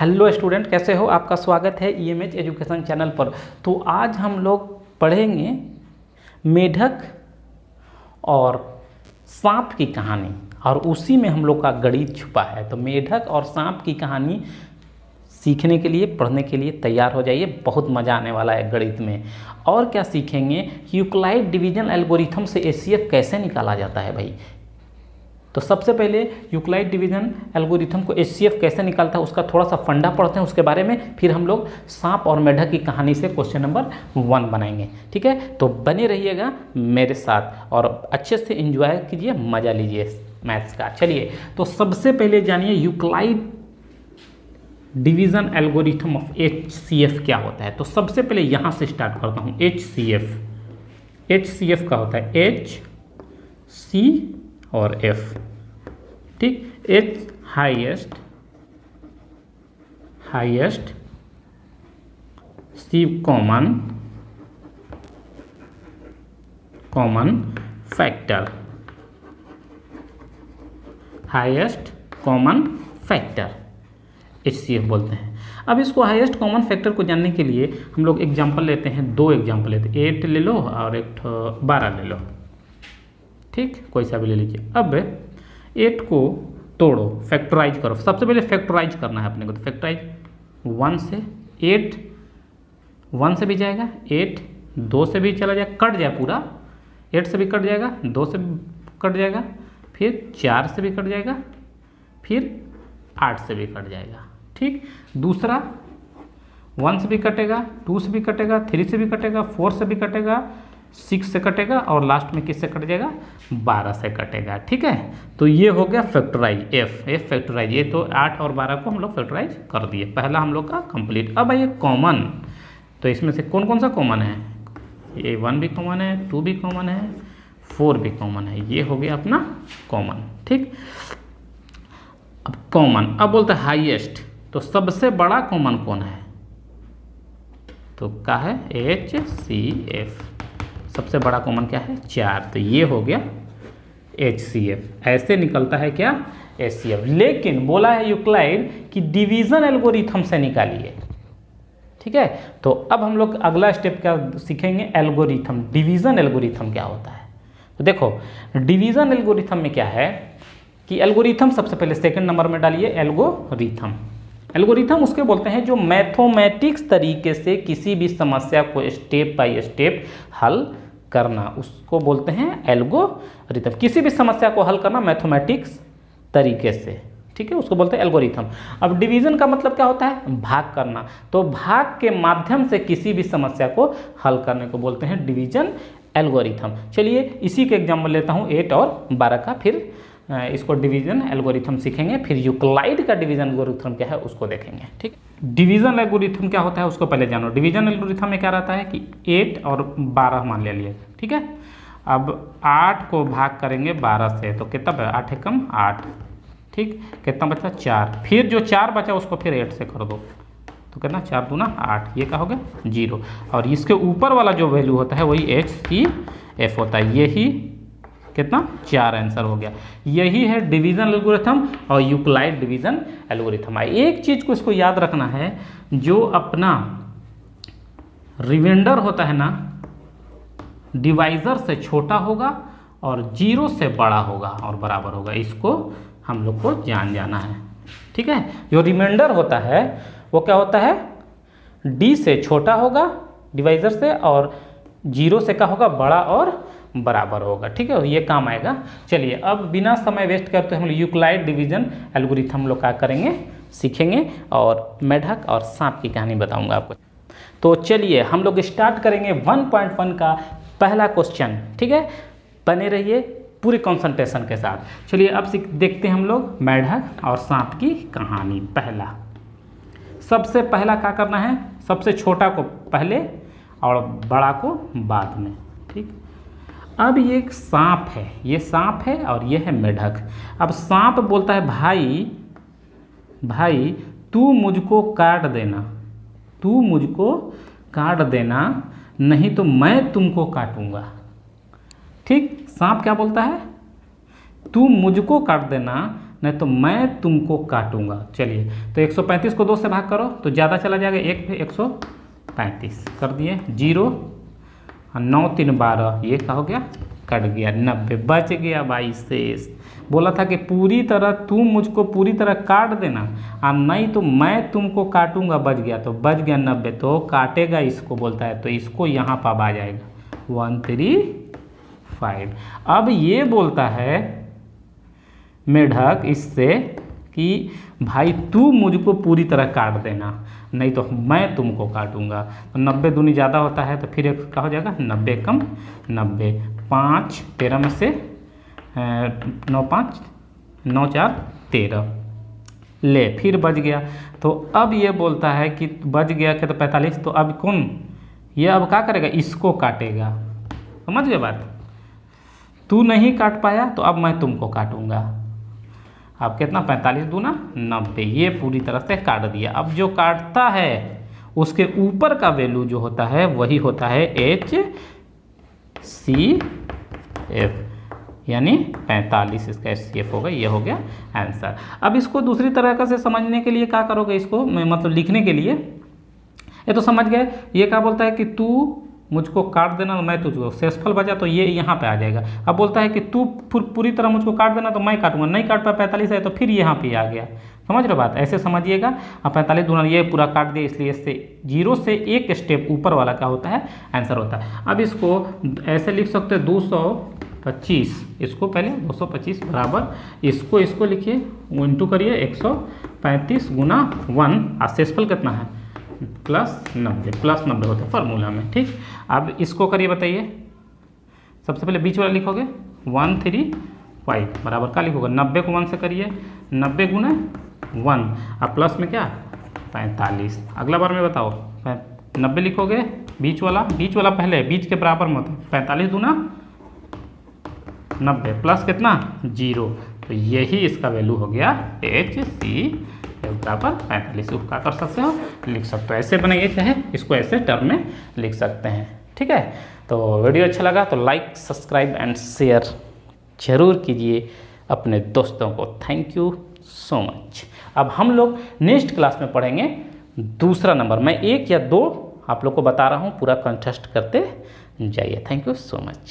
Hello student, कैसे हो? आपका स्वागत है ईएमएच एजुकेशन चैनल पर। तो आज हम लोग पढ़ेंगे मेढक और सांप की कहानी, और उसी में हम लोग का गणित छुपा है। तो मेढक और सांप की कहानी सीखने के लिए, पढ़ने के लिए तैयार हो जाइए। बहुत मज़ा आने वाला है गणित में। और क्या सीखेंगे? यूक्लाइड डिवीजन एल्गोरिथम से एचसीएफ कैसे निकाला जाता है भाई। तो सबसे पहले यूक्लाइड डिवीजन एल्गोरिथम को एचसीएफ कैसे निकालता है उसका थोड़ा सा फंडा पढ़ते हैं उसके बारे में। फिर हम लोग सांप और मेढक की कहानी से क्वेश्चन नंबर 1 बनाएंगे। ठीक है, तो बने रहिएगा मेरे साथ और अच्छे से एंजॉय कीजिए, मज़ा लीजिए मैथ्स का। चलिए, तो सबसे पहले जानिए Euclid division algorithm of HCF क्या होता है। तो सबसे पहले यहाँ से स्टार्ट करता हूँ। एचसीएफ का होता है एच सी और एफ। ठीक, H highest, C common factor, highest common factor HCF बोलते हैं। अब इसको हाईएस्ट कॉमन फैक्टर को जानने के लिए हम लोग एग्जांपल लेते हैं, 2 एग्जांपल लेते हैं। 8 ले लो और एक 12 ले लो। ठीक, कोई सा भी ले लीजिए। अब 8 को तोड़ो, फैक्टराइज करो। सबसे पहले फैक्टराइज करना है अपने को। तो फैक्टराइज 1 से 8, 1 से भी जाएगा, 8 2 से भी चला जाएगा, कट जाए पूरा, 8 से भी कट जाएगा, 2 से भी कट जाएगा, फिर 4 से भी कट जाएगा, फिर 8 से भी कट जाएगा। ठीक, दूसरा 1 से भी कटेगा, 2 से भी कटेगा, 3 से भी कटेगा, 4 से भी कटेगा, 6 से कटेगा, और लास्ट में किससे कट जाएगा? 12 से कटेगा। ठीक है, तो ये हो गया फैक्टराइज, एफ फैक्टराइज। ये तो 8 और 12 को हम लोग फैक्टराइज कर दिए, पहला हम लोग का कंप्लीट। अब ये कॉमन, तो इसमें से कौन कौन सा कॉमन है? ये 1 भी कॉमन है, 2 भी कॉमन है, 4 भी कॉमन है। ये हो गया अपना कॉमन। ठीक, अब कॉमन, अब बोलते हैं हाईएस्ट। तो सबसे बड़ा कॉमन कौन है? तो क्या है? HCF। सबसे बड़ा कॉमन क्या है? 4। तो ये हो गया HCF। ऐसे निकलता है क्या? HCF। लेकिन बोला है यूक्लाइड कि डिवीजन एल्गोरिथम से निकालिए। ठीक है, तो अब हम लोग अगला स्टेप क्या सीखेंगे? एल्गोरिथम। डिवीजन एल्गोरिथम क्या होता है? तो देखो, डिवीजन एल्गोरिथम में क्या है कि एल्गोरिथम सबसे पहले सेकंड नंबर में डालिए एल्गोरिथम। एल्गोरिथम उसके बोलते हैं जो मैथमेटिक्स तरीके से किसी भी समस्या को स्टेप बाय स्टेप हल करना, उसको बोलते हैं एल्गोरिथम। किसी भी समस्या को हल करना मैथमेटिक्स तरीके से, ठीक है, उसको बोलते हैं एल्गोरिथम। अब डिवीजन का मतलब क्या होता है? भाग करना। तो भाग के माध्यम से किसी भी समस्या को हल करने को बोलते हैं डिवीजन एल्गोरिथम। चलिए, इसी के एग्जाम्पल लेता हूँ 8 और 12 का, फिर इसको डिवीजन एल्गोरिथम सीखेंगे। फिर यूक्लाइड का डिवीजन एल्गोरिथम क्या है उसको देखेंगे। ठीक, डिवीजन एल्गोरिथम क्या होता है उसको पहले जानो। डिवीजन एल्गोरिथम में क्या रहता है कि 8 और 12 मान ले लिए। ठीक है, अब 8 को भाग करेंगे 12 से, तो कितना? 8 एकम 8। ठीक, कितना बचा? 4। फिर जो 4 बचा उसको फिर 8 से कर दो, तो कितना? 4 दूना 8। ये क्या हो गया? 0। और इसके ऊपर वाला जो वैल्यू होता है वही HCF होता है। यही कितना? 4 आंसर हो गया। यही है डिवीजन एल्गोरिथम और यूक्लाइड डिवीजन एल्गोरिथम। एक चीज को इसको याद रखना है, जो अपना रिमाइंडर होता है ना, डिवाइजर से छोटा होगा और 0 से बड़ा होगा और बराबर होगा। इसको हम लोग को जाना है। ठीक है, जो रिमाइंडर होता है वो क्या होता है? D से छोटा होगा डिवाइजर से, और 0 से क्या होगा? बड़ा और बराबर होगा। ठीक है, ये काम आएगा। चलिए, अब बिना समय वेस्ट करते हम लोग यूक्लाइड डिवीजन एल्गोरिथम हम लोग क्या करेंगे? सीखेंगे, और मेढक और सांप की कहानी बताऊंगा आपको। तो चलिए, हम लोग स्टार्ट करेंगे 1.1 का पहला क्वेश्चन। ठीक है, बने रहिए पूरे कंसंट्रेशन के साथ। चलिए, अब देखते हैं हम लोग मेढक और सांप की कहानी। पहला, सबसे पहला क्या करना है? सबसे छोटा को पहले और बड़ा को बाद में। ठीक, अब ये एक सांप है, ये सांप है और ये है मेढक। अब सांप बोलता है भाई तू मुझको काट देना, नहीं तो मैं तुमको काटूंगा। ठीक, सांप क्या बोलता है? तू मुझको काट देना, नहीं तो मैं तुमको काटूंगा। चलिए, तो 135 को 2 से भाग करो तो ज़्यादा चला जाएगा, 1 पे 135 कर दिए, 0 और 9 3 12, ये क्या हो गया, कट गया, 90 बच गया भाई शेष। बोला था कि पूरी तरह तुम मुझको पूरी तरह काट देना, और नहीं तो मैं तुमको काटूंगा, बच गया तो बच गया 90, तो काटेगा इसको बोलता है, तो इसको यहाँ पर आ जाएगा 135। अब ये बोलता है मेढक इससे कि भाई तू मुझको पूरी तरह काट देना, नहीं तो मैं तुमको काटूंगा। तो 90 दूनी ज़्यादा होता है, तो फिर एक क्या हो जाएगा, 90 कम 90, 5 13 में से 9 5 9 4 13, ले फिर बच गया। तो अब ये बोलता है कि बच गया क्या, तो 45, तो अब कौन ये अब क्या करेगा, इसको काटेगा। समझ गए बात, तू नहीं काट पाया तो अब मैं तुमको काटूंगा। अब कितना, 45 दूना 90, ये पूरी तरह से काट दिया। अब जो काटता है उसके ऊपर का वैल्यू जो होता है वही होता है HCF, यानी 45 इसका HCF होगा। ये हो गया आंसर। अब इसको दूसरी तरीके से समझने के लिए क्या करोगे, इसको मतलब लिखने के लिए, ये तो समझ गए, ये क्या बोलता है कि तू मुझको काट देना, मैं तुझको, शेषफल बचा तो ये यहाँ पे आ जाएगा। अब बोलता है कि तू पूरी तरह मुझको काट देना, तो मैं काटूंगा, नहीं काट पाया 45 है तो फिर यहाँ पे आ गया। समझ रहे बात, ऐसे समझिएगा। अब 45 दूना ये पूरा काट दिया, इसलिए इससे 0 से एक स्टेप ऊपर वाला क्या होता है, आंसर होता है। अब इसको ऐसे लिख सकते हैं 225, इसको पहले 225 बराबर इसको लिखिए, इंटू करिए 135 गुना 1, और शेषफल कितना है, +90 होता है फार्मूला में। ठीक, अब इसको करिए, बताइए। सबसे पहले बीच वाला लिखोगे 135 बराबर क्या लिखोगे, 90 को 1 से करिए, 90 गुना 1, और प्लस में क्या 45। अगला बार में बताओ, 90 लिखोगे, बीच वाला पहले बीच के बराबर में होता है, 45 दूना 90 प्लस कितना 0, तो यही इसका वैल्यू हो गया HCF बराबर 45। क्या कर सकते हो, लिख सकते हो, ऐसे बनाइए, चाहे इसको ऐसे टर्म में लिख सकते हैं। ठीक है, तो वीडियो अच्छा लगा तो लाइक सब्सक्राइब एंड शेयर जरूर कीजिए अपने दोस्तों को। Thank you so much. अब हम लोग नेक्स्ट क्लास में पढ़ेंगे दूसरा नंबर, मैं 1 या 2 आप लोग को बता रहा हूँ, पूरा कंटेस्ट करते जाइए। Thank you so much.